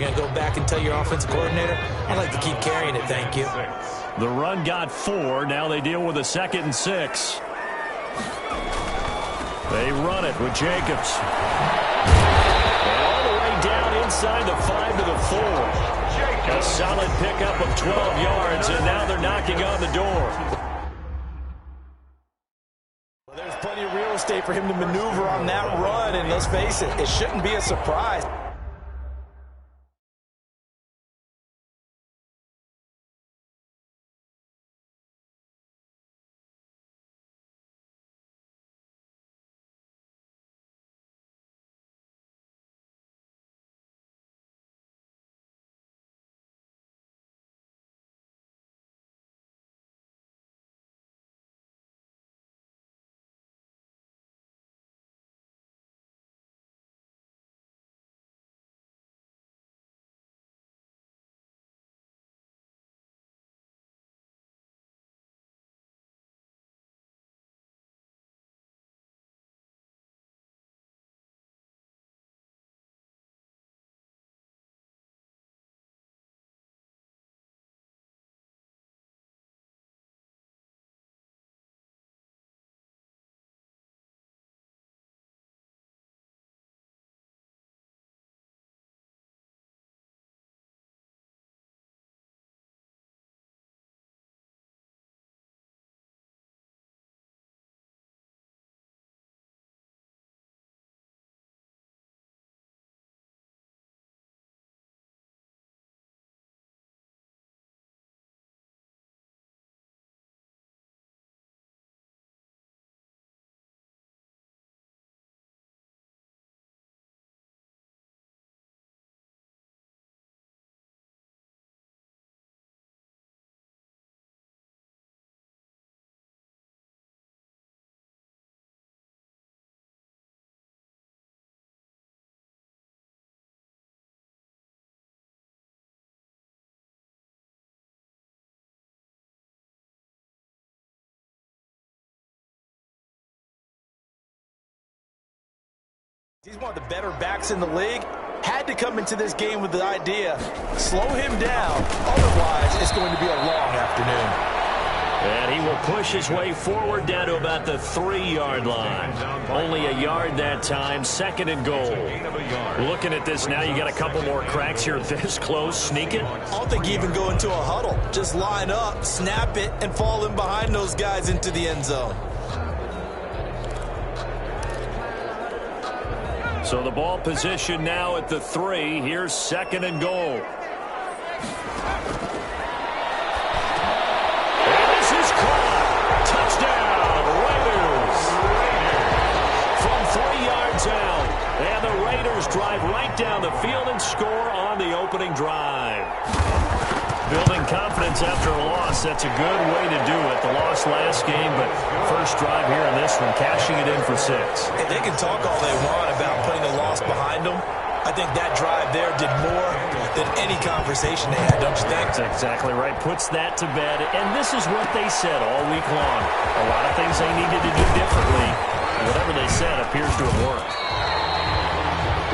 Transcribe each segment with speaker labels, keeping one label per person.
Speaker 1: going to go back and tell your offensive coordinator, I'd like to keep carrying it, thank you.
Speaker 2: The run got 4. Now they deal with a 2nd and 6. They run it with Jacobs. And all the way down inside the 5 to the 4. A solid pickup of 12 yards, and now they're knocking on the door.
Speaker 1: Well, there's plenty of real estate for him to maneuver on that run, and let's face it, it shouldn't be a surprise. He's one of the better backs in the league. Had to come into this game with the idea, slow him down. Otherwise, it's going to be a long afternoon.
Speaker 2: And he will push his way forward down to about the 3-yard line. Only a yard that time, 2nd and goal. Looking at this now, you got a couple more cracks here this close. Sneak it.
Speaker 1: I don't think you even go into a huddle. Just line up, snap it, and fall in behind those guys into the end zone.
Speaker 2: So the ball position now at the 3. Here's 2nd and goal. And this is caught. Touchdown, Raiders. From 3 yards out. And the Raiders drive right down the field and score on the opening drive. Building confidence after a loss, that's a good way to do it. The loss last game, but first drive here in this one, cashing it in for 6.
Speaker 1: Hey, they can talk all they want about putting a loss behind them. I think that drive there did more than any conversation they had, don't you think?
Speaker 2: That's exactly right. Puts that to bed. And this is what they said all week long. A lot of things they needed to do differently. Whatever they said appears to have worked.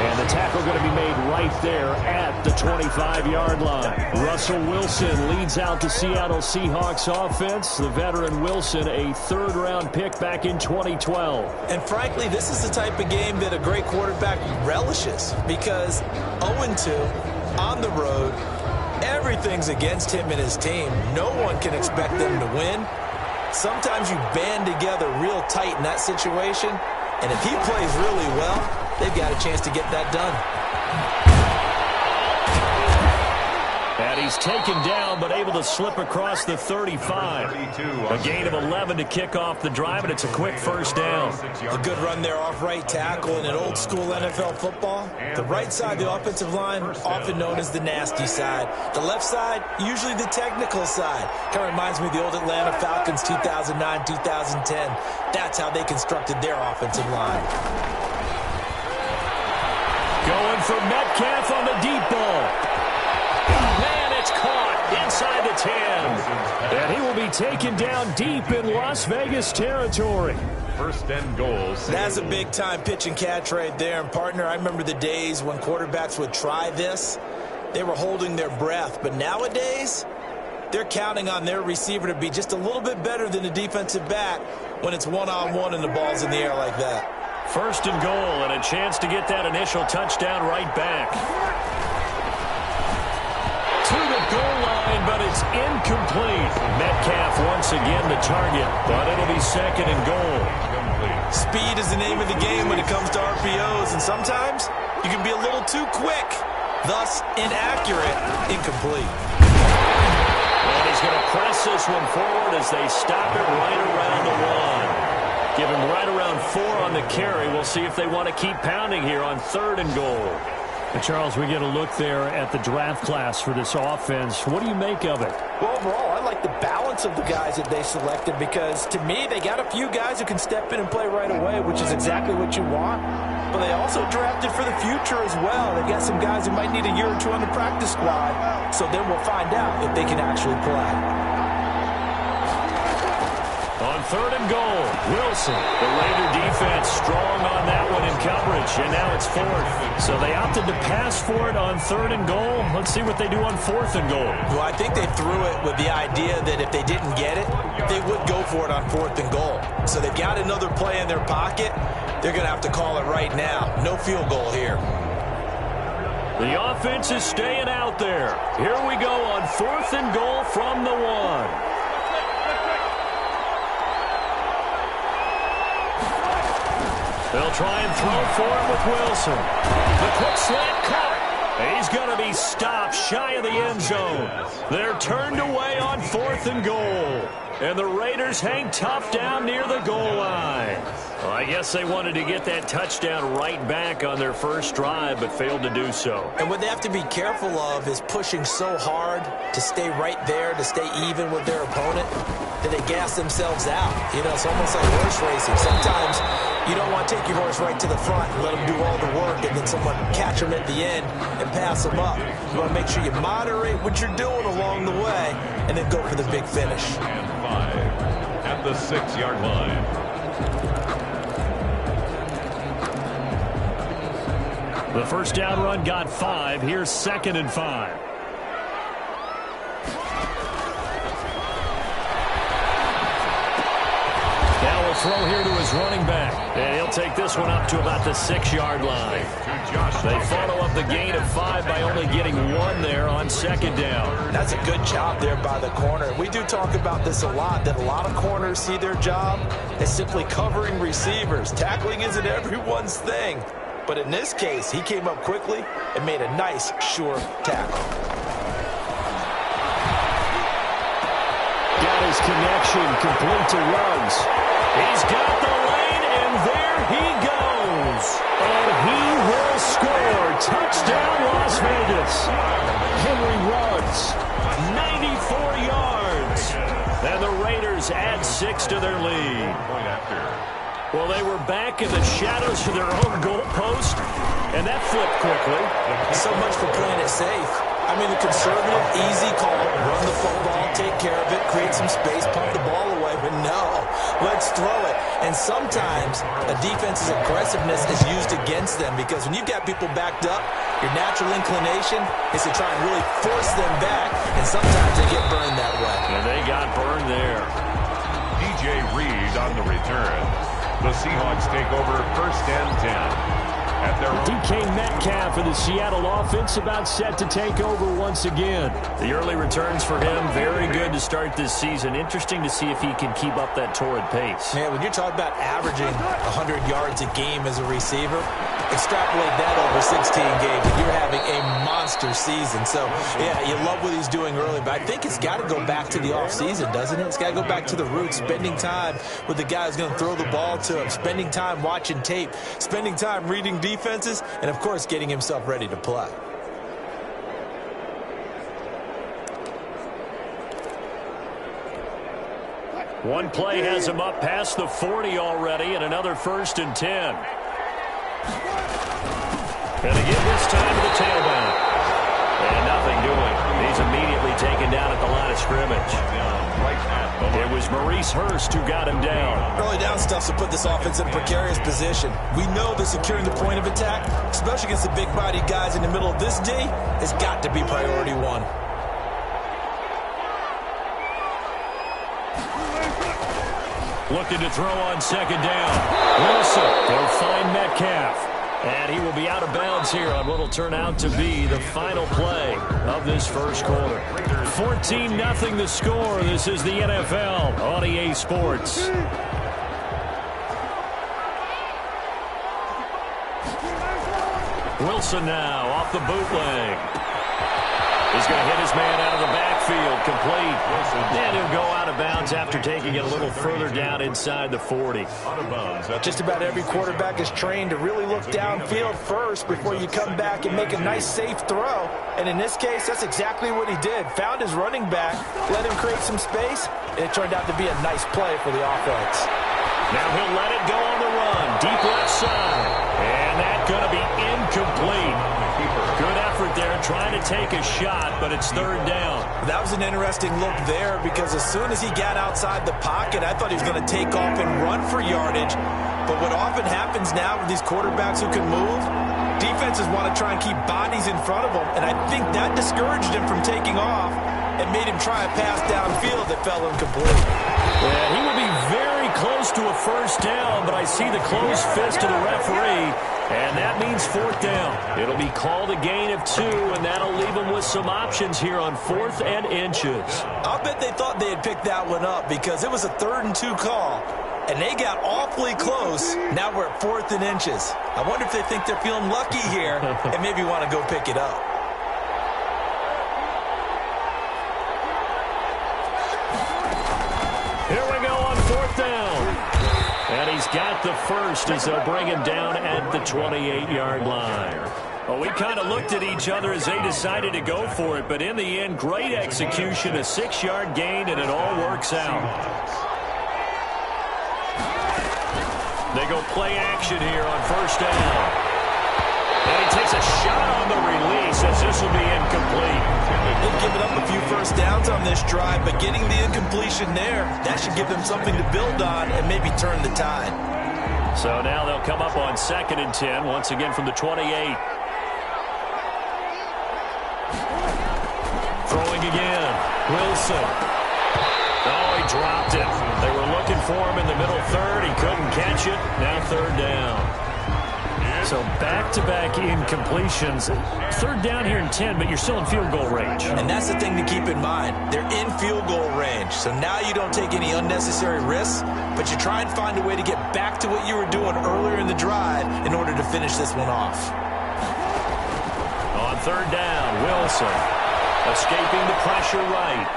Speaker 2: And the tackle going to be made right there at the 25-yard line. Russell Wilson leads out the Seattle Seahawks offense. The veteran Wilson, a 3rd-round pick back in 2012.
Speaker 1: And frankly, this is the type of game that a great quarterback relishes because 0-2 on the road, everything's against him and his team. No one can expect them to win. Sometimes you band together real tight in that situation, and if he plays really well, they've got a chance to get that done.
Speaker 2: And he's taken down, but able to slip across the 35. A gain of 11 to kick off the drive, and it's a quick first down.
Speaker 1: A good run there off right tackle in an old-school NFL football. The right side of the offensive line, often known as the nasty side. The left side, usually the technical side. Kind of reminds me of the old Atlanta Falcons 2009, 2010. That's how they constructed their offensive line.
Speaker 2: Going for Metcalf on the deep ball. Man, it's caught inside the 10. And he will be taken down deep in Las Vegas territory.
Speaker 3: 1st and goal.
Speaker 1: That's a big-time pitch and catch right there. And, partner, I remember the days when quarterbacks would try this. they were holding their breath. But nowadays, they're counting on their receiver to be just a little bit better than the defensive back when it's one-on-one and the ball's in the air like that.
Speaker 2: First and goal, and a chance to get that initial touchdown right back. To the goal line, but it's incomplete. Metcalf once again the target, but it'll be second and goal.
Speaker 1: Speed is the name of the game when it comes to RPOs, and sometimes you can be a little too quick, thus inaccurate, incomplete.
Speaker 2: And he's going to press this one forward as they stop it right around the one. Give him right around 4 on the carry. We'll see if they want to keep pounding here on third and goal.
Speaker 3: And Charles, we get a look there at the draft class for this offense. What do you make of it?
Speaker 1: Well, overall, I like the balance of the guys that they selected because, to me, they got a few guys who can step in and play right away, which is exactly what you want. But they also drafted for the future as well. They've got some guys who might need a year or two on the practice squad, so then we'll find out if they can actually play.
Speaker 2: On third and goal, Wilson. The Raider defense strong on that one in coverage, and now it's fourth. So they opted to pass for it on third and goal. Let's see what they do on fourth and goal.
Speaker 1: Well, I think they threw it with the idea that if they didn't get it, they would go for it on fourth and goal. So they've got another play in their pocket. They're going to have to call it right now. No field goal here.
Speaker 2: The offense is staying out there. Here we go on fourth and goal from the one. They'll try and throw for it with Wilson. The quick slant caught. He's going to be stopped shy of the end zone. They're turned away on fourth and goal. And the Raiders hang tough down near the goal line. Well, I guess they wanted to get that touchdown right back on their first drive, but failed to do so.
Speaker 1: And what they have to be careful of is pushing so hard to stay right there, to stay even with their opponent, that they gas themselves out. You know, it's almost like horse racing. Sometimes you don't want to take your horse right to the front and let them do all the work and then someone catch them at the end and pass them up. You want to make sure you moderate what you're doing along the way and then go for the big finish.
Speaker 4: And 5 at the 6-yard line.
Speaker 3: The first down run got 5. Here's second and 5.
Speaker 2: Now we'll throw here to his running back. And he'll take this one up to about the 6-yard line. They follow up the gain of 5 by only getting 1 there on second down.
Speaker 1: That's a good job there by the corner. We do talk about this a lot, that a lot of corners see their job as simply covering receivers. Tackling isn't everyone's thing. But in this case, he came up quickly and made a nice, sure tackle.
Speaker 2: Got his connection complete to Ruggs. He's got the lane, and there he goes. And he will score. Touchdown, Las Vegas. Henry Ruggs, 94 yards. And the Raiders add 6 to their lead. Well, they were back in the shadows of their own goalpost, and that flipped quickly.
Speaker 1: So much for playing it safe. I mean, the conservative, easy call, run the football, take care of it, create some space, pump the ball away. But no, let's throw it. And sometimes a defense's aggressiveness is used against them because when you've got people backed up, your natural inclination is to try and really force them back, and sometimes they get burned that way.
Speaker 2: And they got burned there.
Speaker 4: DJ Reed on the return. The Seahawks take over first and 10. At their
Speaker 3: DK Metcalf of the Seattle offense about set to take over once again.
Speaker 2: The early returns for him, very good to start this season. Interesting to see if he can keep up that torrid pace.
Speaker 1: Man, when you're talking about averaging 100 yards a game as a receiver, extrapolate that over 16 games, and you're having a monster season. So, yeah, you love what he's doing early, but I think it's got to go back to the offseason, doesn't it? It's got to go back to the roots, spending time with the guy who's going to throw the ball to him, spending time watching tape, spending time reading defenses, and, of course, getting himself ready to play.
Speaker 2: One play has him up past the 40 already, and another first and 10. And again this time to the tailback. And nothing doing. He's immediately taken down at the line of scrimmage.
Speaker 4: right at
Speaker 2: It was Maurice Hurst who got him down.
Speaker 1: Early down stuff to put this offense in a precarious position. We know that securing the point of attack, especially against the big-bodied guys in the middle of this D, has got to be priority one.
Speaker 2: Looking to throw on second down. Wilson will find Metcalf. And he will be out of bounds here on what will turn out to be the final play of this first quarter. 14-0 the score. This is the NFL on EA Sports. Wilson now off the bootleg. He's going to hit his man out of the backfield, complete. And he'll go out of bounds after taking it a little further down inside the 40.
Speaker 1: Just about every quarterback is trained to really look downfield first before you come back and make a nice, safe throw. And in this case, that's exactly what he did. Found his running back, let him create some space, and it turned out to be a nice play for the offense.
Speaker 2: Now he'll let it go on the run, deep left side. And that's going to be incomplete. Good effort there trying to take a shot, but it's third down.
Speaker 1: That was an interesting look there because as soon as he got outside the pocket, I thought he was going to take off and run for yardage. But what often happens now with these quarterbacks who can move, defenses want to try and keep bodies in front of them, and I think that discouraged him from taking off and made him try a pass downfield that fell incomplete.
Speaker 2: Yeah, he will be very close to a first down, but I see the closed fist of the referee. And that means fourth down. It'll be called a gain of 2, and that'll leave them with some options here on 4th and inches.
Speaker 1: I'll bet they thought they had picked that one up because it was a 3rd and 2 call, and they got awfully close. Now we're at 4th and inches. I wonder if they think they're feeling lucky here and maybe want to go pick it up.
Speaker 2: Here we go on 4th down. And he's got the first as they'll bring him down at the 28-yard line. Well, we kind of looked at each other as they decided to go for it, but in the end, great execution, a 6-yard gain, and it all works out. They go play action here on first down. And he takes a shot on the release as this will be incomplete.
Speaker 1: They've given up a few first downs on this drive, but getting the incompletion there, that should give them something to build on and maybe turn the tide.
Speaker 2: So now they'll come up on 2nd and 10, once again from the 28. Throwing again. Wilson. Oh, he dropped it. They were looking for him in the middle third. He couldn't catch it. Now third down.
Speaker 3: So back-to-back incompletions. Third down here in 10, but you're still in field goal range.
Speaker 1: And that's the thing to keep in mind. They're in field goal range. So now you don't take any unnecessary risks, but you try and find a way to get back to what you were doing earlier in the drive in order to finish this one off.
Speaker 2: On third down, Wilson escaping the pressure right.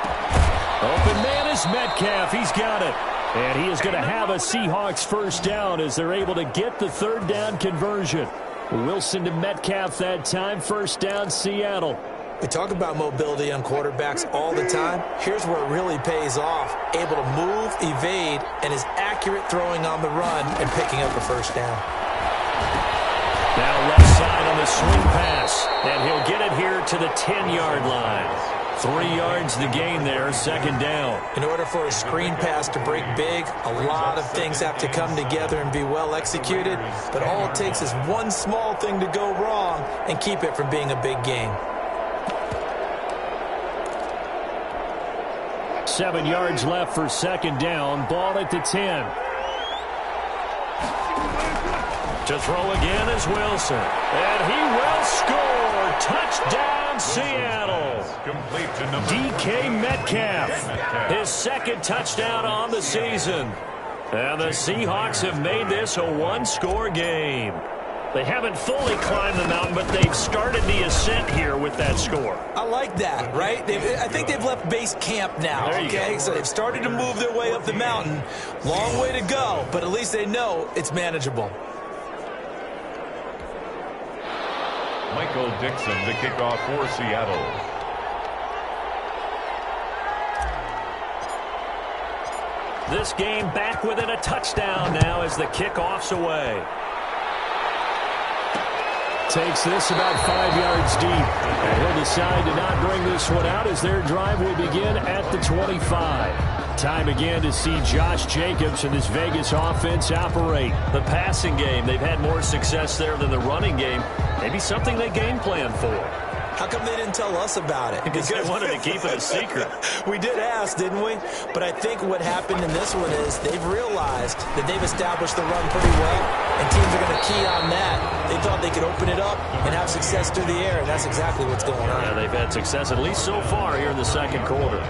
Speaker 2: Open man is Metcalf. He's got it.
Speaker 3: And he is going to have a Seahawks first down as they're able to get the third down conversion. Wilson to Metcalf that time. First down, Seattle.
Speaker 1: We talk about mobility on quarterbacks all the time. Here's where it really pays off. Able to move, evade, and is accurate throwing on the run and picking up a first down.
Speaker 2: Now left side on the swing pass. And he'll get it here to the 10-yard line. 3 yards the gain there, second down.
Speaker 1: In order for a screen pass to break big, a lot of things have to come together and be well executed. But all it takes is one small thing to go wrong and keep it from being a big game.
Speaker 3: 7 yards left for second down. Ball at the 10.
Speaker 2: To throw again is Wilson. And he will score. Touchdown, Seattle. DK Metcalf. His second touchdown on the season. And the Seahawks have made this a one-score game. They haven't fully climbed the mountain, but they've started the ascent here with that score.
Speaker 1: I like that, right? I think they've left base camp now, okay? So they've started to move their way up the mountain. Long way to go, but at least they know it's manageable.
Speaker 4: Michael Dixon, the kickoff for Seattle.
Speaker 2: This game back within a touchdown now as the kickoff's away.
Speaker 3: Takes this about 5 yards deep. And he'll decide to not bring this one out as their drive will begin at the 25. Time again to see Josh Jacobs and this Vegas offense operate.
Speaker 2: The passing game, they've had more success there than the running game. Maybe something they game plan for.
Speaker 1: How come they didn't tell us about it?
Speaker 2: Because they wanted to keep it a secret.
Speaker 1: We did ask, didn't we? But I think what happened in this one is they've realized that they've established the run pretty well, and teams are going to key on that. They thought they could open it up and have success through the air, and that's exactly what's going on.
Speaker 2: Yeah, they've had success, at least so far, here in the second quarter.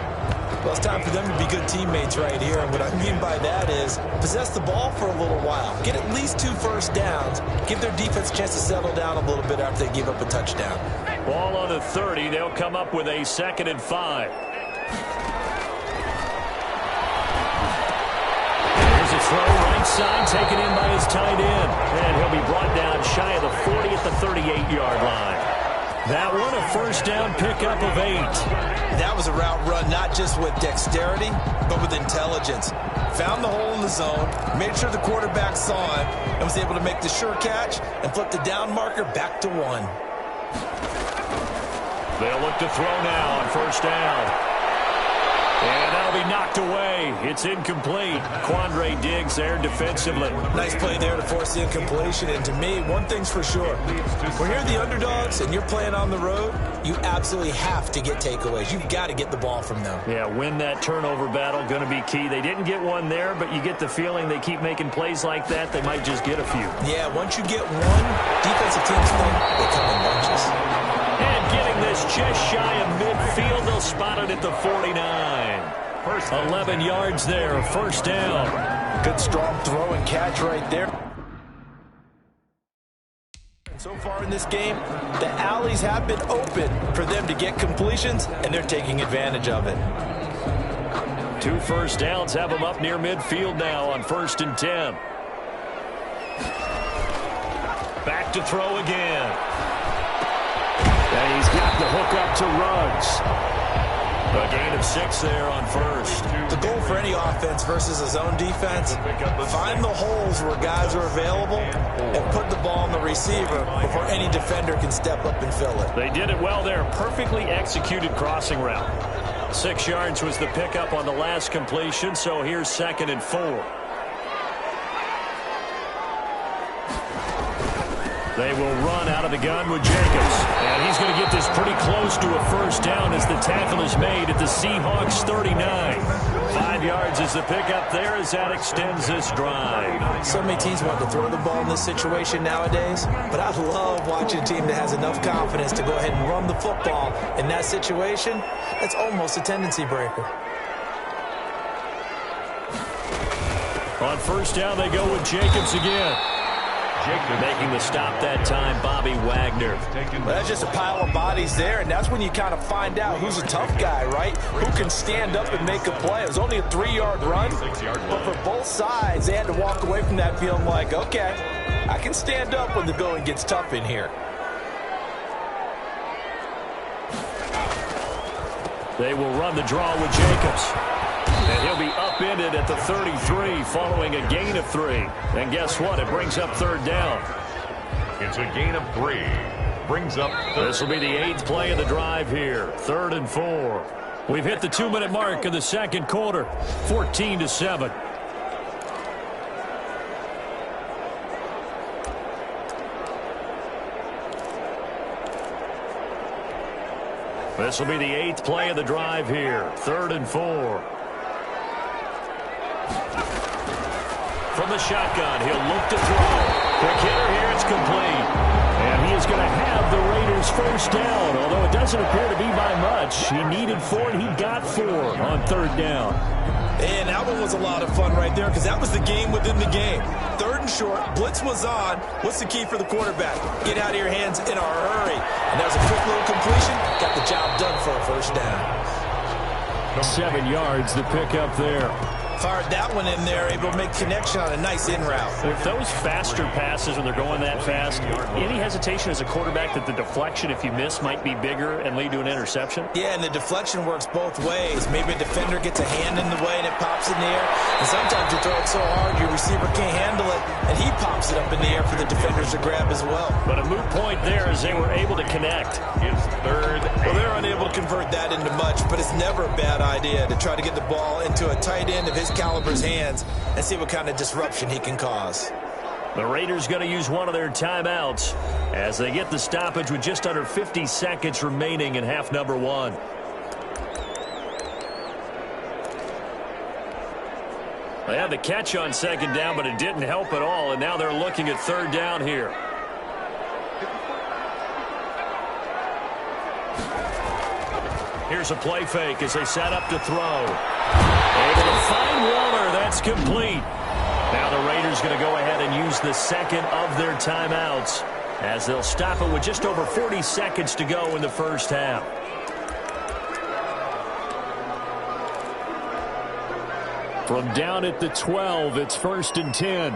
Speaker 1: Well, it's time for them to be good teammates right here. And what I mean by that is possess the ball for a little while. Get at least 2 first downs. Give their defense a chance to settle down a little bit after they give up a touchdown.
Speaker 2: Ball on the 30. They'll come up with a 2nd and 5.
Speaker 3: Here's a throw right side taken in by his tight end. And he'll be brought down shy of the 40 at the 38-yard line. That one, a first down pickup of 8.
Speaker 1: That was a route run not just with dexterity, but with intelligence. Found the hole in the zone, made sure the quarterback saw him, and was able to make the sure catch and flip the down marker back to 1.
Speaker 2: They'll look to throw now on first down. And that'll be knocked away. It's incomplete. Quandre Diggs there defensively.
Speaker 1: Nice play there to force the incompletion. And to me, one thing's for sure. When you're the underdogs and you're playing on the road, you absolutely have to get takeaways. You've got to get the ball from them.
Speaker 2: Yeah, win that turnover battle, going to be key. They didn't get one there, but you get the feeling they keep making plays like that, they might just get a few.
Speaker 1: Yeah, once you get one, defensive teams think they come in bunches.
Speaker 2: And getting this just shy of midfield, they'll spot it at the 49.
Speaker 3: 11 yards there, first down.
Speaker 1: Good strong throw and catch right there. So far in this game, the alleys have been open for them to get completions, and they're taking advantage of it.
Speaker 3: 2 first downs have them up near midfield now on 1st and 10.
Speaker 2: Back to throw again.
Speaker 3: And he's got the hook up to Ruggs.
Speaker 2: A gain of 6 there on first.
Speaker 1: The goal for any offense versus a zone defense, find the holes where guys are available and put the ball on the receiver before any defender can step up and fill it.
Speaker 2: They did it well there. Perfectly executed crossing route.
Speaker 3: 6 yards was the pickup on the last completion, so here's 2nd and 4. They will run out of the gun with Jacobs. And he's going to get this pretty close to a first down as the tackle is made at the Seahawks 39. 5 yards is the pickup there as that extends this drive.
Speaker 1: So many teams want to throw the ball in this situation nowadays, but I love watching a team that has enough confidence to go ahead and run the football in that situation. That's almost a tendency breaker.
Speaker 3: On first down, they go with Jacobs again. Making the stop that time, Bobby Wagner.
Speaker 1: Well, that's just a pile of bodies there, and that's when you kind of find out who's a tough guy, right? Who can stand up and make a play. It was only a 3-yard run, but for both sides, they had to walk away from that feeling like, okay, I can stand up when the going gets tough in here.
Speaker 3: They will run the draw with Jacobs. And he'll be upended at the 33 following a gain of 3. And guess what? It brings up 3rd down.
Speaker 4: It's a gain of 3. Brings up third.
Speaker 3: This will be the 8th play of the drive here. 3rd and 4. We've hit the 2-minute mark of the second quarter. 14-7. This will be the 8th play of the drive here. 3rd and 4. From the shotgun, he'll look to throw. Quick hitter here, it's complete. And he is going to have the Raiders first down, although it doesn't appear to be by much. He needed 4, and he got 4 on 3rd down.
Speaker 1: And that one was a lot of fun right there because that was the game within the game. 3rd and short, blitz was on. What's the key for the quarterback? Get out of your hands in a hurry. And there's a quick little completion. Got the job done for a first down.
Speaker 3: 7 yards, the pickup there.
Speaker 1: Fired that one in there, able to make connection on a nice in route.
Speaker 2: With those faster passes when they're going that fast, any hesitation as a quarterback that the deflection, if you miss, might be bigger and lead to an interception?
Speaker 1: Yeah, and the deflection works both ways. Maybe a defender gets a hand in the way and it pops in the air. And sometimes you throw it so hard your receiver can't handle it, and he pops it up in the air for the defenders to grab as well.
Speaker 2: But a moot point there as they were able to connect.
Speaker 4: It's 3rd.
Speaker 1: Well, they're unable to convert that into much, but it's never a bad idea to try to get the ball into a tight end of his caliber's hands and see what kind of disruption he can cause.
Speaker 2: The Raiders going to use one of their timeouts as they get the stoppage with just under 50 seconds remaining in half number one. They had the catch on second down, but it didn't help at all, and now they're looking at third down here. Here's a play fake as they set up to throw. Able to find Waller. That's complete. Now the Raiders going to go ahead and use the second of their timeouts as they'll stop it with just over 40 seconds to go in the first half. From down at the 12, it's 1st and 10.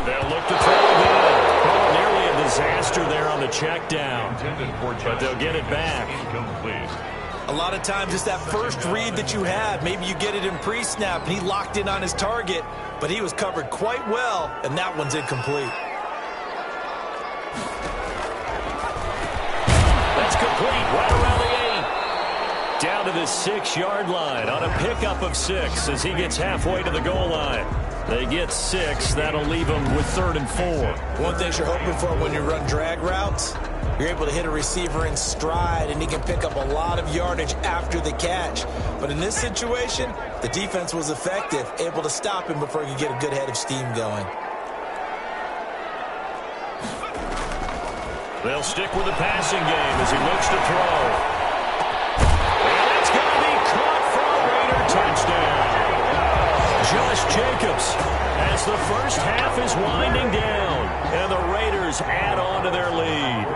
Speaker 2: They'll look to throw again. Oh, nearly a disaster there on the check down. But they'll get it back.
Speaker 1: A lot of times it's that first read that you have. Maybe you get it in pre-snap, and he locked in on his target, but he was covered quite well, and that one's incomplete.
Speaker 2: That's complete right around the 8. Down to the 6-yard line on a pickup of 6 as he gets halfway to the goal line. They get 6. That'll leave them with 3rd and 4.
Speaker 1: One thing you're hoping for when you run drag routes, you're able to hit a receiver in stride, and he can pick up a lot of yardage after the catch. But in this situation, the defense was effective, able to stop him before he could get a good head of steam going.
Speaker 2: They'll stick with the passing game as he looks to throw. And it's going to be caught for a Raider touchdown. Josh Jacobs as the first half is winding down, and the Raiders add on to their lead.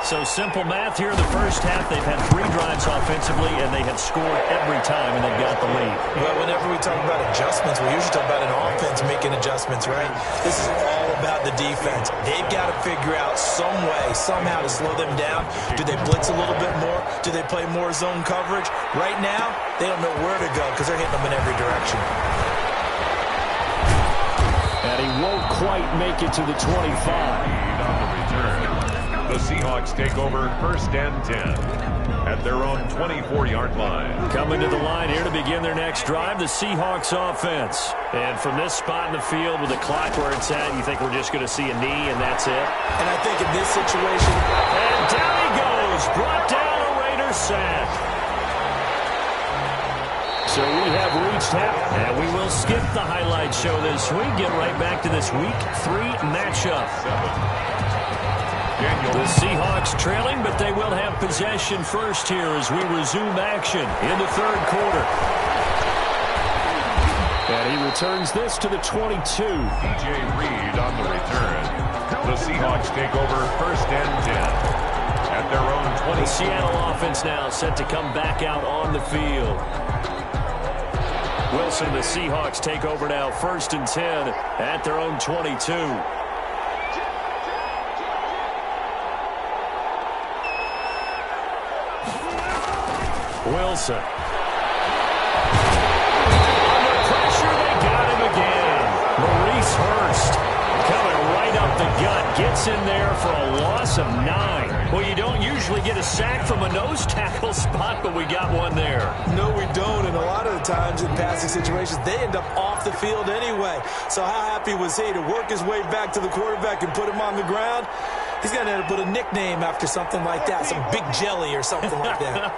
Speaker 2: So simple math here in the first half. They've had 3 drives offensively, and they have scored every time, and they've got the lead.
Speaker 1: Well, whenever we talk about adjustments, we usually talk about an offense making adjustments, right? This is all about the defense. They've got to figure out some way, somehow to slow them down. Do they blitz a little bit more? Do they play more zone coverage? Right now, they don't know where to go because they're hitting them in every direction.
Speaker 2: And he won't quite make it to the 25.
Speaker 4: On the return. The Seahawks take over 1st and 10 at their own 24-yard line.
Speaker 2: Coming to the line here to begin their next drive, the Seahawks offense. And from this spot in the field with the clock where it's at, you think we're just going to see a knee and that's it?
Speaker 1: And I think in this situation...
Speaker 2: And down he goes. Brought down a Raider sack. So we have reached half, and we will skip the highlight show this week. Get right back to this Week 3 matchup. The Seahawks trailing, but they will have possession first here as we resume action in the 3rd quarter. And he returns this to the 22.
Speaker 4: DJ Reed on the return. The Seahawks take over 1st and 10 at their own 20.
Speaker 2: The Seattle offense now set to come back out on the field. Wilson, the Seahawks take over now 1st and 10 at their own 22. Wilson. Under pressure, they got him again. Maurice Hurst coming right up the gut. Gets in there for a loss of 9. Well, you don't usually get a sack from a nose tackle spot, but we got one there.
Speaker 1: No, we don't, and a lot of the times in passing situations, they end up off the field anyway. So how happy was he to work his way back to the quarterback and put him on the ground? He's going to end up with a nickname after something like that, some Big Jelly or something like that.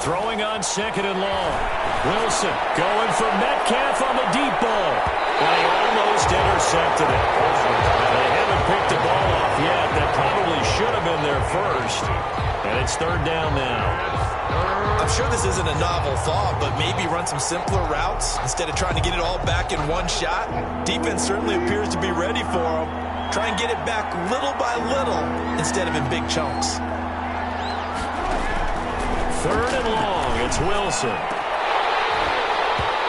Speaker 2: Throwing on 2nd and long. Wilson going for Metcalf on the deep ball. And he almost intercepted it. They haven't picked the ball off yet. That probably should have been there first. And it's 3rd down now.
Speaker 1: I'm sure this isn't a novel thought, but maybe run some simpler routes instead of trying to get it all back in one shot. Defense certainly appears to be ready for him. Try and get it back little by little instead of in big chunks.
Speaker 2: 3rd and long. It's Wilson.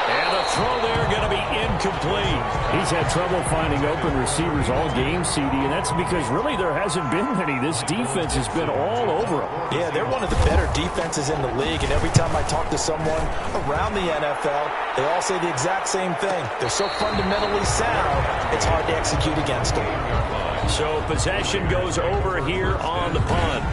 Speaker 2: And the
Speaker 3: throw there going to be incomplete.
Speaker 2: He's had trouble finding open receivers all game, CD, and that's because really there hasn't been many. This defense has been all over him.
Speaker 1: Yeah, they're one of the better defenses in the league, and every time I talk to someone around the NFL, they all say the exact same thing. They're so fundamentally sound, it's hard to execute against them.
Speaker 3: So possession goes over here on the punt.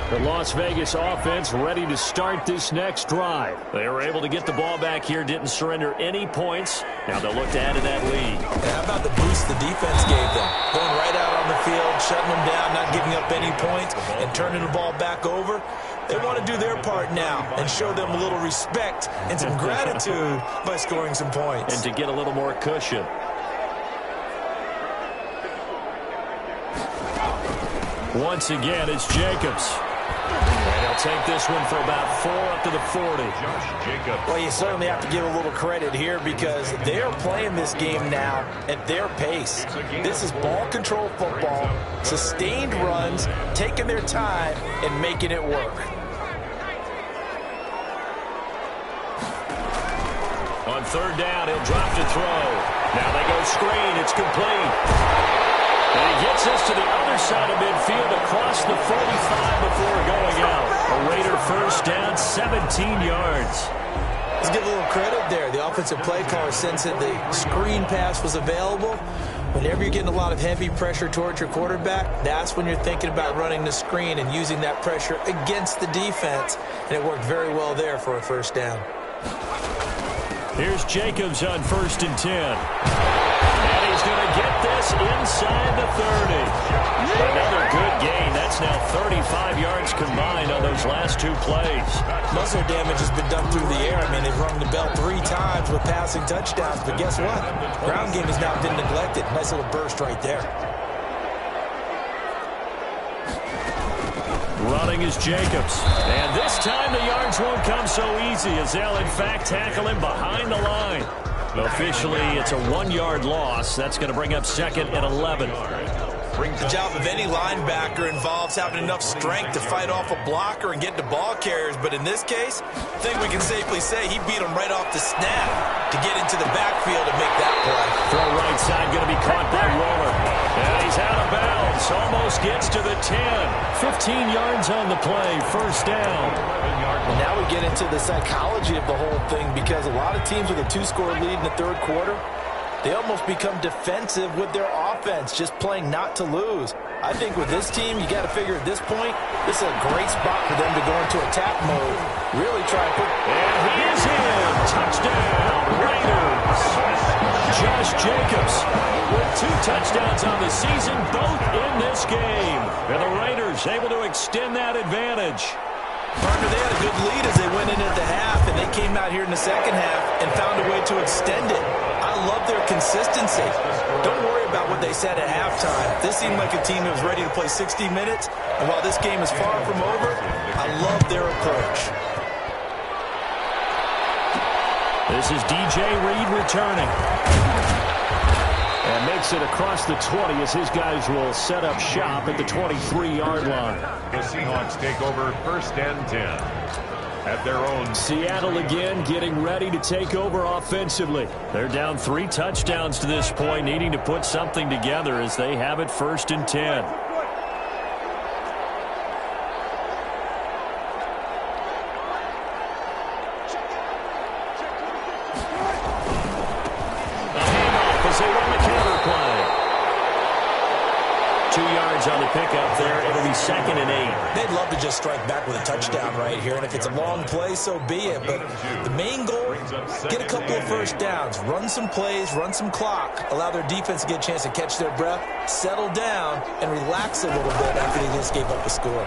Speaker 3: The Las Vegas offense ready to start this next drive. They were able to get the ball back here, didn't surrender any points. Now they'll look to add to that lead.
Speaker 1: And how about the boost the defense gave them? Going right out on the field, shutting them down, not giving up any points, and turning the ball back over. They want to do their part now and show them a little respect and some gratitude by scoring some points.
Speaker 3: And to get a little more cushion. Once again, it's Jacobs. And he'll take this one for about 4 up to the 40.
Speaker 4: Josh Jacobs.
Speaker 1: Well, you certainly have to give a little credit here because they are playing this game now at their pace. This is ball control football, sustained runs, taking their time and making it work.
Speaker 3: On third down, he'll drop to throw. Now they go screen. It's complete. And he gets this to the other side of midfield across the 45 before going out. A Raider first down, 17 yards.
Speaker 1: Let's give a little credit there. The offensive play caller sensed that the screen pass was available. Whenever you're getting a lot of heavy pressure towards your quarterback, that's when you're thinking about running the screen and using that pressure against the defense. And it worked very well there for a first down.
Speaker 3: Here's Jacobs on 1st and 10. And he's going to get this inside the 30. Another good gain. That's now 35 yards combined on those last 2 plays.
Speaker 1: Muscle damage has been done through the air. I mean, they've rung the bell 3 times with passing touchdowns. But guess what? Ground game has now been neglected. Nice little burst right there.
Speaker 3: Running is Jacobs. And this time the yards won't come so easy as they'll, in fact, tackle him behind the line. Officially, it's a 1-yard loss. That's going to bring up 2nd and 11.
Speaker 1: The job of any linebacker involves having enough strength to fight off a blocker and get to ball carriers. But in this case, I think we can safely say he beat him right off the snap to get into the backfield and make that play.
Speaker 3: Throw right side going to be caught by Waller. And he's out of bounds. Almost gets to the 10. 15 yards on the play. First down.
Speaker 1: And now we get into the psychology of the whole thing because a lot of teams with a 2-score lead in the 3rd quarter, they almost become defensive with their offense, just playing not to lose. I think with this team, you got to figure at this point, this is a great spot for them to go into attack mode. Really try to put...
Speaker 3: And he is in. Touchdown, Raiders. Josh Jacobs with 2 touchdowns on the season, both in this game. And the Raiders able to extend that advantage.
Speaker 1: Partner, they had a good lead as they went in at the half, and they came out here in the second half and found a way to extend it. I love their consistency. Don't worry about what they said at halftime. This seemed like a team that was ready to play 60 minutes, and while this game is far from over, I love their approach.
Speaker 3: This is DJ Reed returning. And makes it across the 20 as his guys will set up shop at the 23-yard line.
Speaker 4: The Seahawks take over 1st and 10 at their own.
Speaker 3: Seattle again getting ready to take over offensively. They're down 3 touchdowns to this point, needing to put something together as they have it 1st and 10. On the pickup there, it'll be 2nd and 8.
Speaker 1: They'd love to just strike back with a touchdown right here, and if it's a long play, so be it. But the main goal, get a couple of first downs, run some plays, run some clock, allow their defense to get a chance to catch their breath, settle down, and relax a little bit after they just gave up a score.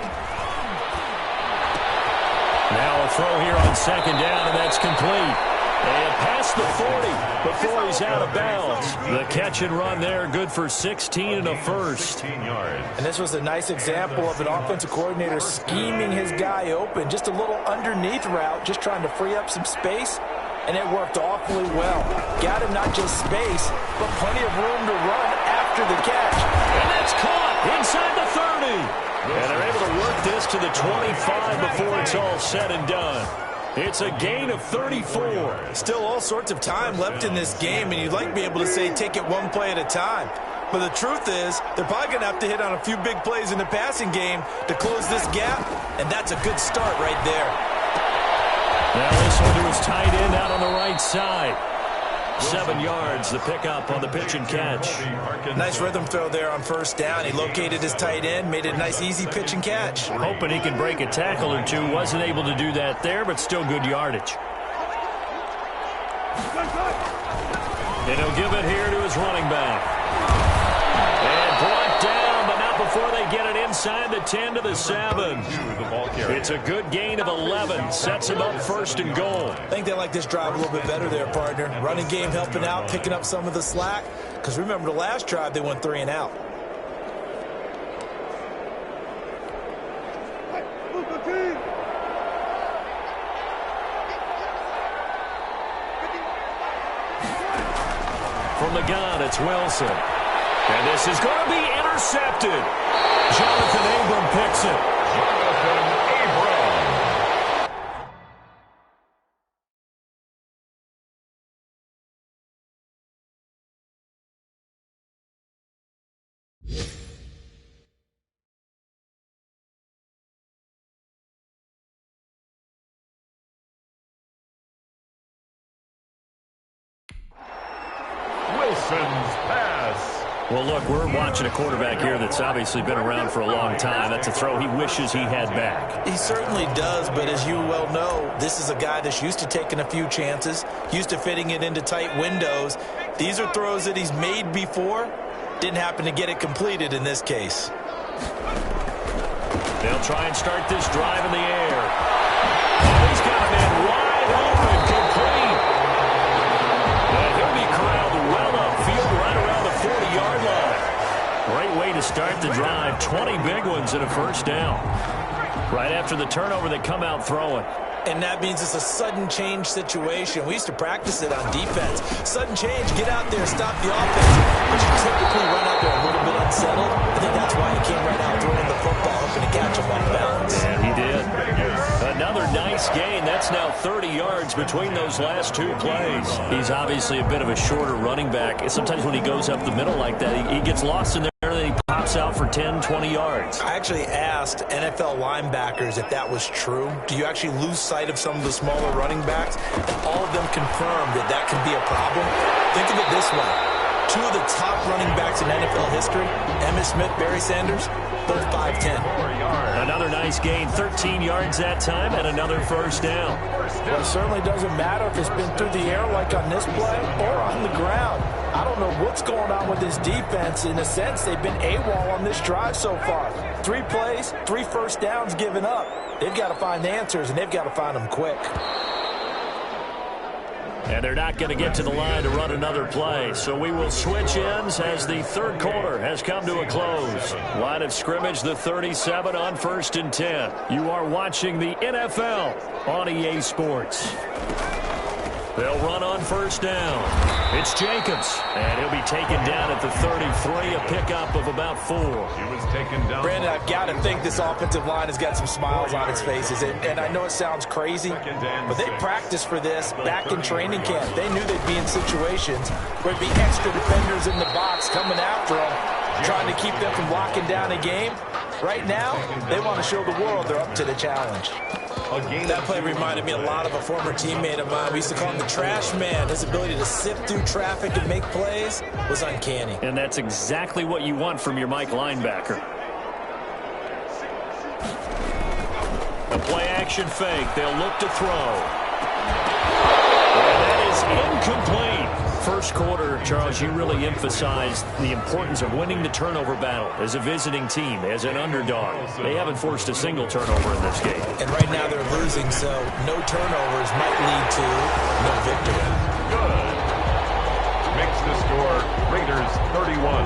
Speaker 3: Now a throw here on 2nd down, and that's complete. And past the 40 before he's out of bounds. The catch and run there, good for 16 and a first.
Speaker 1: And this was a nice example of an offensive coordinator scheming his guy open. Just a little underneath route, just trying to free up some space, and it worked awfully well. Got him not just space, but plenty of room to run after the catch.
Speaker 3: And that's caught inside the 30. And they're able to work this to the 25 before it's all said and done. It's a gain of 34.
Speaker 1: Still all sorts of time left in this game, and you'd like to be able to say take it one play at a time. But the truth is, they're probably going to have to hit on a few big plays in the passing game to close this gap, and that's a good start right there.
Speaker 3: Now this one to his tight end out on the right side. 7 yards, the pickup on the pitch and catch.
Speaker 1: Nice rhythm throw there on first down. He located his tight end, made it a nice, easy pitch and catch.
Speaker 3: Hoping he can break a tackle or two. Wasn't able to do that there, but still good yardage. And he'll give it here to his running back. And brought down, but not before they get it inside the 10 to the 7. It's a good gain of 11. Sets him up first and goal.
Speaker 1: I think they like this drive a little bit better there, partner. Running game helping out, picking up some of the slack. Because remember, the last drive, they went 3 and out.
Speaker 3: From the gun, it's Wilson. And this is going to be intercepted. Jonathan Abram picks it.
Speaker 4: Jonathan Abram. Wilson's pass.
Speaker 3: Well, look, we're watching a quarterback here that's obviously been around for a long time. That's a throw he wishes he had back.
Speaker 1: He certainly does, but as you well know, this is a guy that's used to taking a few chances, used to fitting it into tight windows. These are throws that he's made before. Didn't happen to get it completed in this case.
Speaker 3: They'll try and start this drive in the air. Oh, he's got a man wide open, complete. And he'll be corralled well upfield right around the 40-yard line. Great way to start the drive. 20 big ones and a first down. Right after the turnover, they come out throwing.
Speaker 1: And that means it's a sudden change situation. We used to practice it on defense. Sudden change, get out there, stop the offense. But you typically run out there a little bit unsettled. I think that's why he came right out throwing the football, hoping to catch him off balance.
Speaker 3: Yeah, he did. Another nice gain. That's now 30 yards between those last 2 plays. He's obviously a bit of a shorter running back. Sometimes when he goes up the middle like that, he gets lost in there. And then he pops out for 10, 20 yards.
Speaker 1: I actually asked NFL linebackers if that was true. Do you actually lose sight of some of the smaller running backs? And all of them confirmed that that can be a problem. Think of it this way. 2 of the top running backs in NFL history, Emmitt Smith, Barry Sanders, both 5'10".
Speaker 3: Another nice gain, 13 yards that time, and another first down.
Speaker 1: Well, it certainly doesn't matter if it's been through the air like on this play or on the ground. I don't know what's going on with this defense. In a sense, they've been AWOL on this drive so far. 3 plays, 3 first downs given up. They've got to find answers, and they've got to find them quick.
Speaker 3: And they're not going to get to the line to run another play. So we will switch ends as the third quarter has come to a close. Line of scrimmage, the 37 on 1st and 10. You are watching the NFL on EA Sports. They'll run on first down. It's Jacobs, and he'll be taken down at the 33, a pickup of about 4.
Speaker 4: He was taken down.
Speaker 1: Brandon, I've got to think this offensive line has got some smiles on its faces. And I know it sounds crazy, but they practiced for this back in training camp. They knew they'd be in situations where there'd be extra defenders in the box coming after them, trying to keep them from locking down a game. Right now, they want to show the world they're up to the challenge. That play reminded me a lot of a former teammate of mine. We used to call him the trash man. His ability to sift through traffic and make plays was uncanny.
Speaker 3: And that's exactly what you want from your Mike linebacker. A play-action fake. They'll look to throw. And that is incomplete. First quarter, Charles, you really emphasized the importance of winning the turnover battle as a visiting team, as an underdog. They haven't forced a single turnover in this game.
Speaker 1: And right now they're losing, so no turnovers might lead to no victory.
Speaker 4: Good. Makes the score Raiders 31,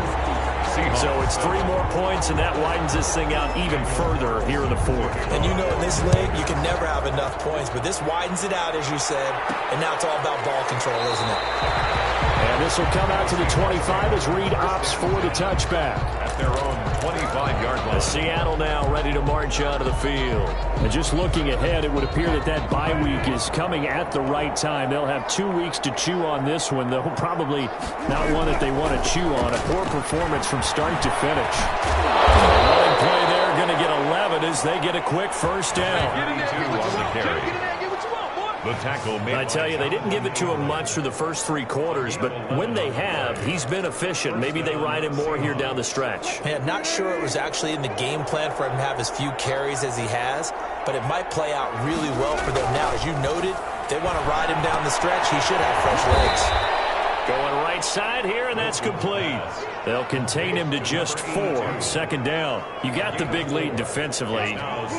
Speaker 4: Seahawks.
Speaker 2: So it's 3 more points, and that widens this thing out even further here in the fourth.
Speaker 1: And you know in this league, you can never have enough points, but this widens it out, as you said, and now it's all about ball control, isn't it?
Speaker 2: And this will come out to the 25 as Reed opts for the touchback.
Speaker 4: At their own 25-yard line.
Speaker 2: Seattle now ready to march out of the field. And just looking ahead, it would appear that that bye week is coming at the right time. They'll have 2 weeks to chew on this one, though probably not one that they want to chew on. A poor performance from start to finish. Running play there, going to get 11 as they get a quick first down.
Speaker 4: 2 on the carry. The tackle made.
Speaker 2: I tell you, they didn't give it to him much through the first 3 quarters, but when they have, he's been efficient. Maybe they ride him more here down the stretch.
Speaker 1: Man, not sure it was actually in the game plan for him to have as few carries as he has, but it might play out really well for them now. As you noted, they want to ride him down the stretch. He should have fresh legs.
Speaker 2: Going right side here, and that's complete. They'll contain him to just 4. Second down. You got the big lead defensively.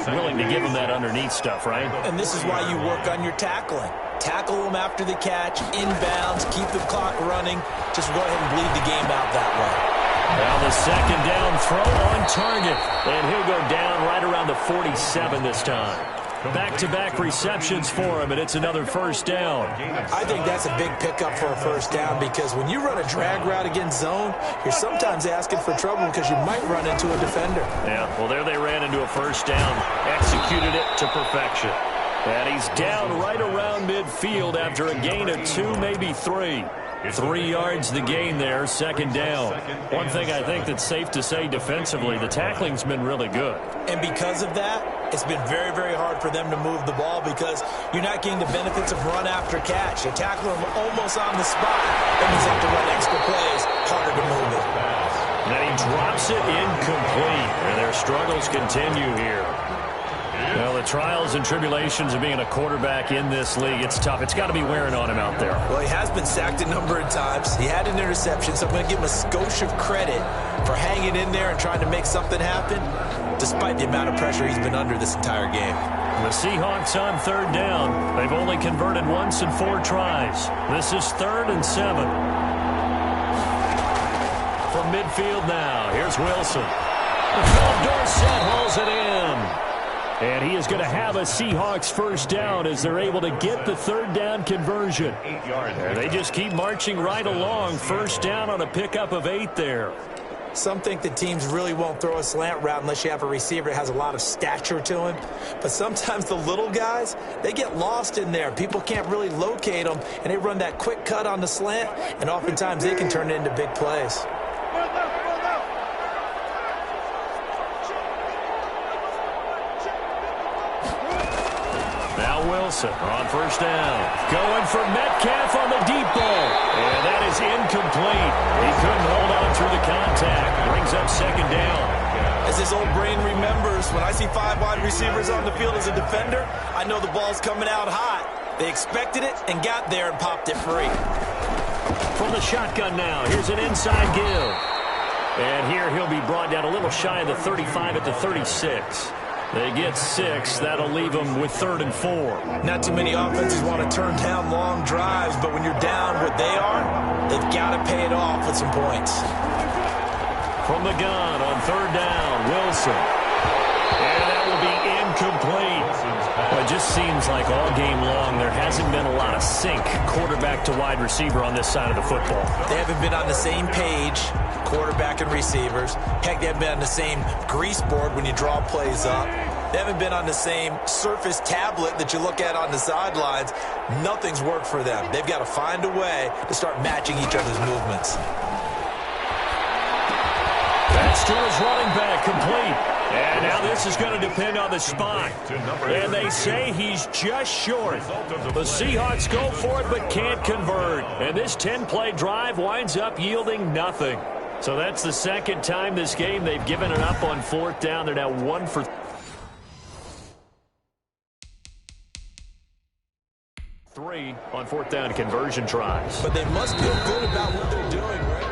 Speaker 2: Willing to give him that underneath stuff, right?
Speaker 1: And this is why you work on your tackling. Tackle him after the catch, inbounds, keep the clock running. Just go ahead and bleed the game out that way.
Speaker 2: Now the second down throw on target. And he'll go down right around the 47 this time. Back-to-back receptions for him, and it's another first down.
Speaker 1: I think that's a big pickup for a first down because when you run a drag route against zone, you're sometimes asking for trouble because you might run into a defender.
Speaker 2: Yeah, well, there they ran into a first down, executed it to perfection. And he's down right around midfield after a gain of 2, maybe 3. 3 yards the gain there, second down. One thing I think that's safe to say defensively, the tackling's been really good.
Speaker 1: And because of that, it's been very, very hard for them to move the ball because you're not getting the benefits of run after catch. You're tackling them almost on the spot. That means they have to run extra plays, harder to move it.
Speaker 2: And then he drops it incomplete, and their struggles continue here. Well, the trials and tribulations of being a quarterback in this league, it's tough. It's got to be wearing on him out there.
Speaker 1: Well, he has been sacked a number of times. He had an interception, so I'm going to give him a skosh of credit for hanging in there and trying to make something happen, despite the amount of pressure he's been under this entire game.
Speaker 2: The Seahawks on third down. They've only converted once in 4 tries. This is 3rd and 7. From midfield now, here's Wilson. Philip Dorsett hauls it in. And he is going to have a Seahawks first down as they're able to get the third down conversion.
Speaker 4: 8 yards.
Speaker 2: And they just keep marching right along. First down on a pickup of 8 there.
Speaker 1: Some think the teams really won't throw a slant route unless you have a receiver that has a lot of stature to him. But sometimes the little guys, they get lost in there. People can't really locate them, and they run that quick cut on the slant, and oftentimes they can turn it into big plays.
Speaker 2: Wilson on first down. Going for Metcalf on the deep ball. And that is incomplete. He couldn't hold on through the contact. Brings up second down.
Speaker 1: As his old brain remembers, when I see 5 wide receivers on the field as a defender, I know the ball's coming out hot. They expected it and got there and popped it free.
Speaker 2: From the shotgun now, here's an inside give. And here he'll be brought down a little shy of the 35 at the 36. They get 6. That'll leave them with 3rd and 4.
Speaker 1: Not too many offenses want to turn down long drives, but when you're down what they are, they've got to pay it off with some points.
Speaker 2: From the gun on third down, Wilson. And that will be incomplete. Well, it just seems like all game long there hasn't been a lot of sync quarterback to wide receiver on this side of the football.
Speaker 1: They haven't been on the same page, quarterback and receivers. Heck, they haven't been on the same grease board when you draw plays up. They haven't been on the same surface tablet that you look at on the sidelines. Nothing's worked for them. They've got to find a way to start matching each other's movements.
Speaker 2: That's to his running back, complete. And now this is going to depend on the spot. And they say he's just short. The Seahawks go for it but can't convert. And this 10-play drive winds up yielding nothing. So that's the second time this game they've given it up on 4th down. They're now 1 for 3 on 4th down conversion tries.
Speaker 1: But they must feel good about what they're doing, right?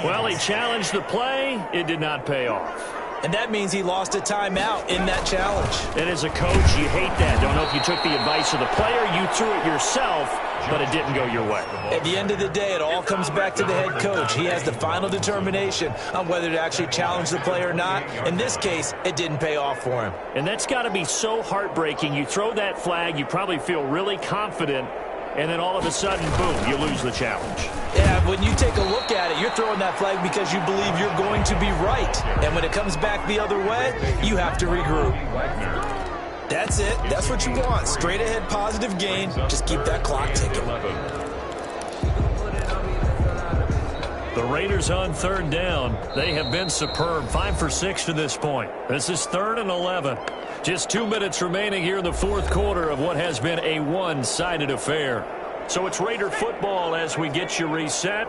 Speaker 2: Well, he challenged the play. It did not pay off.
Speaker 1: And that means he lost a timeout in that challenge.
Speaker 2: And as a coach, you hate that. Don't know if you took the advice of the player, you threw it yourself, but it didn't go your way.
Speaker 1: At the end of the day, it all comes back to the head coach. He has the final determination on whether to actually challenge the play or not. In this case, it didn't pay off for him.
Speaker 2: And that's got to be so heartbreaking. You throw that flag, you probably feel really confident, and then all of a sudden, boom, you lose the challenge.
Speaker 1: Yeah, when you take a look at it, you're throwing that flag because you believe you're going to be right. And when it comes back the other way, you have to regroup. That's it. That's what you want. Straight ahead positive gain. Just keep that clock ticking.
Speaker 3: The Raiders on third down. They have been superb. 5 for 6 to this point. This is 3rd and 11. Just 2 minutes remaining here in the fourth quarter of what has been a one-sided affair.
Speaker 2: So it's Raider football as we get you reset.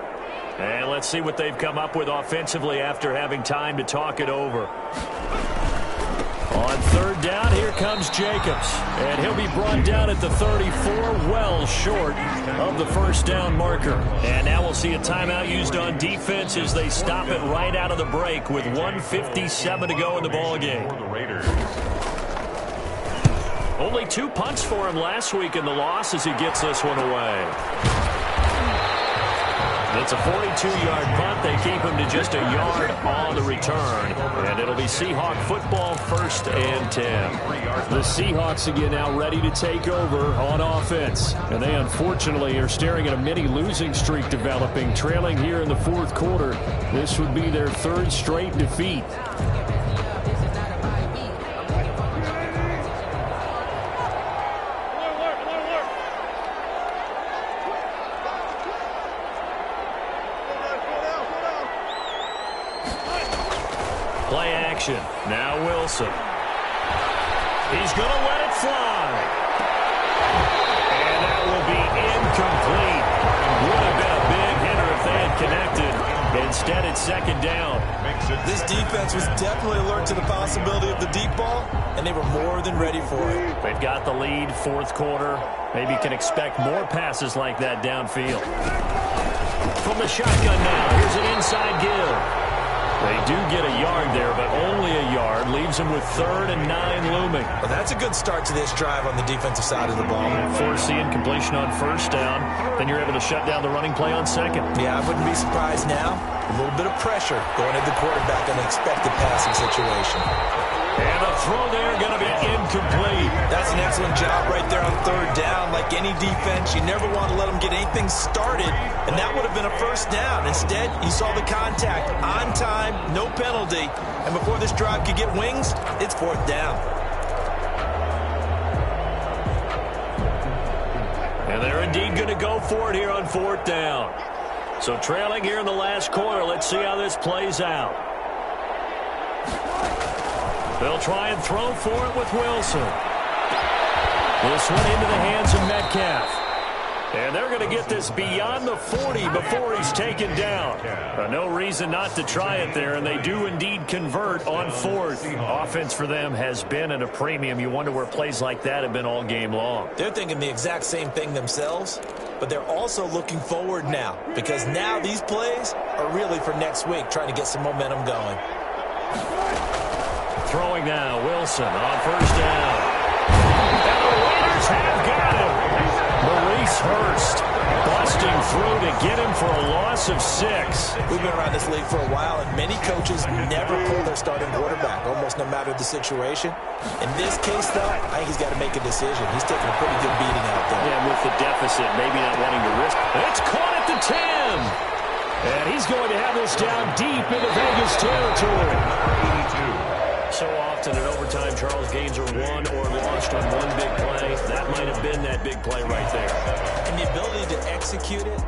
Speaker 2: And let's see what they've come up with offensively after having time to talk it over.
Speaker 3: On third down, here comes Jacobs. And he'll be brought down at the 34, well short of the first down marker.
Speaker 2: And now we'll see a timeout used on defense as they stop it right out of the break with 1:57 to go in the ballgame. Only 2 punts for him last week in the loss as he gets this one away. It's a 42-yard punt. They keep him to just a yard on the return. And it'll be Seahawk football, 1st and 10.
Speaker 3: The Seahawks again now ready to take over on offense. And they unfortunately are staring at a mini losing streak developing, trailing here in the fourth quarter. This would be their 3rd straight defeat.
Speaker 2: Play action. Now Wilson. He's going to let it fly. And that will be incomplete. Would have been a big hitter if they had connected. Instead, it's 2nd down.
Speaker 1: This defense was definitely alert to the possibility of the deep ball, and they were more than ready for it.
Speaker 2: They've got the lead, fourth quarter. Maybe you can expect more passes like that downfield. From the shotgun now, here's an inside give. They do get a yard there, but only a yard. Leaves them with 3rd and 9 looming.
Speaker 1: Well, that's a good start to this drive on the defensive side of the ball.
Speaker 2: Forcing completion on 1st down. Then you're able to shut down the running play on 2nd.
Speaker 1: Yeah, I wouldn't be surprised now. A little bit of pressure going at the quarterback in an expected passing situation.
Speaker 2: And a throw there going to be incomplete.
Speaker 1: That's an excellent job right there on 3rd down. Like any defense, you never want to let them get anything started, and that would have been a 1st down. Instead, you saw the contact on time, no penalty, and before this drive could get wings, it's 4th down.
Speaker 2: And they're indeed going to go for it here on 4th down. So trailing here in the last quarter, let's see how this plays out. They'll try and throw for it with Wilson. This one into the hands of Metcalf. And they're going to get this beyond the 40 before he's taken down. No reason not to try it there, and they do indeed convert on 4th. Offense for them has been at a premium. You wonder where plays like that have been all game long.
Speaker 1: They're thinking the exact same thing themselves, but they're also looking forward now, because now these plays are really for next week, trying to get some momentum going.
Speaker 2: Throwing now, Wilson on 1st down. And the Raiders have got him. Maurice Hurst busting through to get him for a loss of 6.
Speaker 1: We've been around this league for a while, and many coaches never pull their starting quarterback, almost no matter the situation. In this case, though, I think he's got to make a decision. He's taking a pretty good beating out there.
Speaker 2: Yeah, with the deficit, maybe not wanting to risk. It's caught at the 10. And he's going to have this down deep into Vegas territory. So often in overtime, Charles, games are won or lost on one big play. That might have been that big play right there.
Speaker 1: And the ability to execute it